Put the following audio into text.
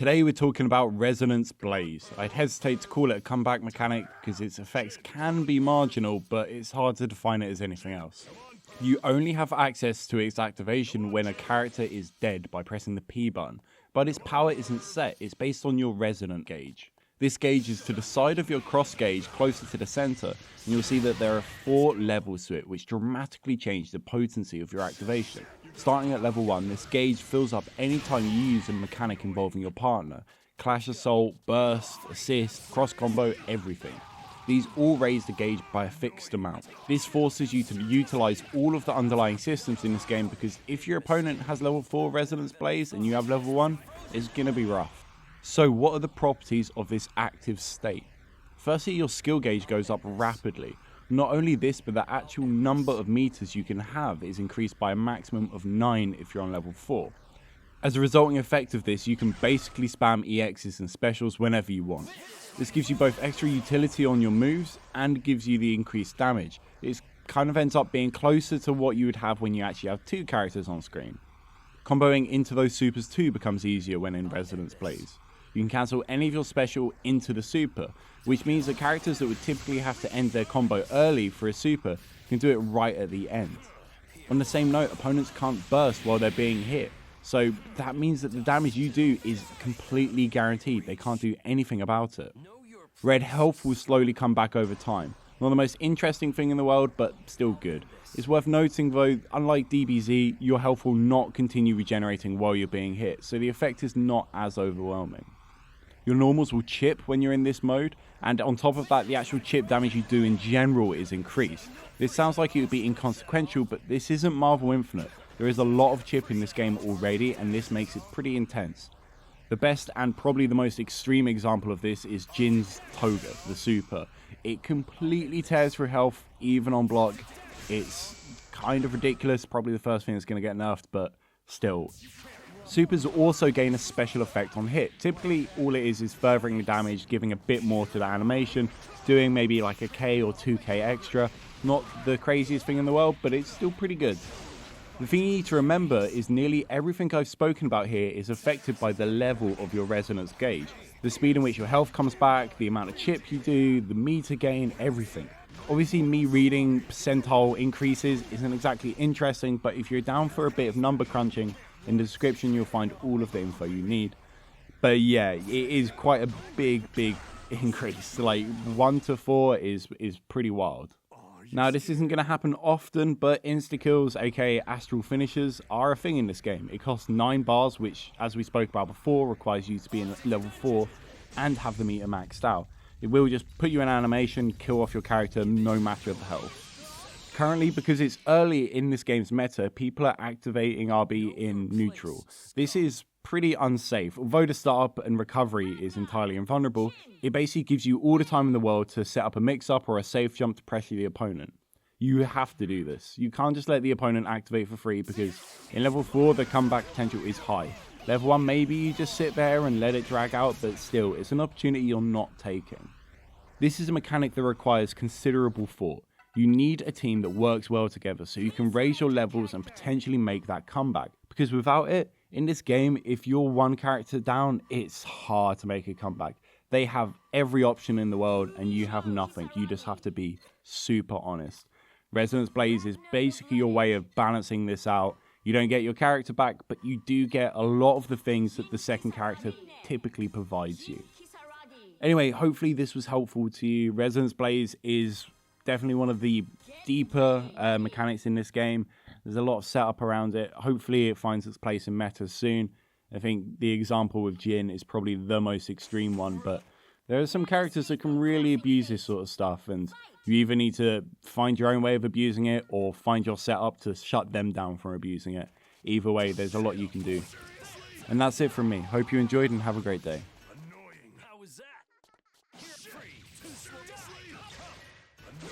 Today we're talking about Resonance Blaze. I'd hesitate to call it a comeback mechanic because its effects can be marginal, but it's hard to define it as anything else. You only have access to its activation when a character is dead by pressing the P button, but its power isn't set, it's based on your resonant gauge. This gauge is to the side of your cross gauge closer to the center, and you'll see that there are 4 levels to it which dramatically change the potency of your activation. Starting at level 1, this gauge fills up anytime you use a mechanic involving your partner. Clash Assault, Burst, Assist, Cross Combo, everything. These all raise the gauge by a fixed amount. This forces you to utilize all of the underlying systems in this game because if your opponent has level 4 Resonance Blaze and you have level 1, it's going to be rough. So what are the properties of this active state? Firstly, your skill gauge goes up rapidly. Not only this, but the actual number of meters you can have is increased by a maximum of 9 if you're on level 4. As a resulting effect of this, you can basically spam EXs and specials whenever you want. This gives you both extra utility on your moves and gives you the increased damage. It kind of ends up being closer to what you would have when you actually have 2 characters on screen. Comboing into those supers too becomes easier when in Resonance Blaze. You can cancel any of your special into the super, which means that characters that would typically have to end their combo early for a super can do it right at the end. On the same note, opponents can't burst while they're being hit, so that means that the damage you do is completely guaranteed. They can't do anything about it. Red health will slowly come back over time. Not the most interesting thing in the world, but still good. It's worth noting though, unlike DBZ, your health will not continue regenerating while you're being hit, so the effect is not as overwhelming. Your normals will chip when you're in this mode, and on top of that, the actual chip damage you do in general is increased. This sounds like it would be inconsequential, but this isn't Marvel Infinite. There is a lot of chip in this game already, and this makes it pretty intense. The best and probably the most extreme example of this is Jin's Toga, the super. It completely tears through health, even on block. It's kind of ridiculous, probably the first thing that's going to get nerfed, but still. Supers also gain a special effect on hit. Typically, all it is furthering the damage, giving a bit more to the animation, doing maybe like a K or 2K extra. Not the craziest thing in the world, but it's still pretty good. The thing you need to remember is nearly everything I've spoken about here is affected by the level of your resonance gauge. The speed in which your health comes back, the amount of chip you do, the meter gain, everything. Obviously, me reading percentile increases isn't exactly interesting, but if you're down for a bit of number crunching, in the description you'll find all of the info you need. But yeah, it is quite a big increase. Like 1 to 4 is pretty wild. Now this isn't going to happen often, but insta-kills, aka astral finishes, are a thing in this game. It costs 9 bars, which as we spoke about before requires you to be in level 4 and have the meter maxed out. It will just put you in animation, kill off your character no matter the health. Currently, because it's early in this game's meta, people are activating RB in neutral. This is pretty unsafe. Although the startup and recovery is entirely invulnerable, it basically gives you all the time in the world to set up a mix-up or a safe jump to pressure the opponent. You have to do this. You can't just let the opponent activate for free because in level 4 the comeback potential is high. Level 1 maybe you just sit there and let it drag out, but still, it's an opportunity you're not taking. This is a mechanic that requires considerable thought. You need a team that works well together so you can raise your levels and potentially make that comeback. Because without it, in this game, if you're one character down, it's hard to make a comeback. They have every option in the world and you have nothing. You just have to be super honest. Resonance Blaze is basically your way of balancing this out. You don't get your character back, but you do get a lot of the things that the second character typically provides you. Anyway, hopefully this was helpful to you. Resonance Blaze is definitely one of the deeper mechanics in this game. There's a lot of setup around it. Hopefully it finds its place in meta soon. I think the example with Jin is probably the most extreme one, but there are some characters that can really abuse this sort of stuff, and you either need to find your own way of abusing it or find your setup to shut them down from abusing it. Either way, there's a lot you can do. And that's it from me. Hope you enjoyed and have a great day.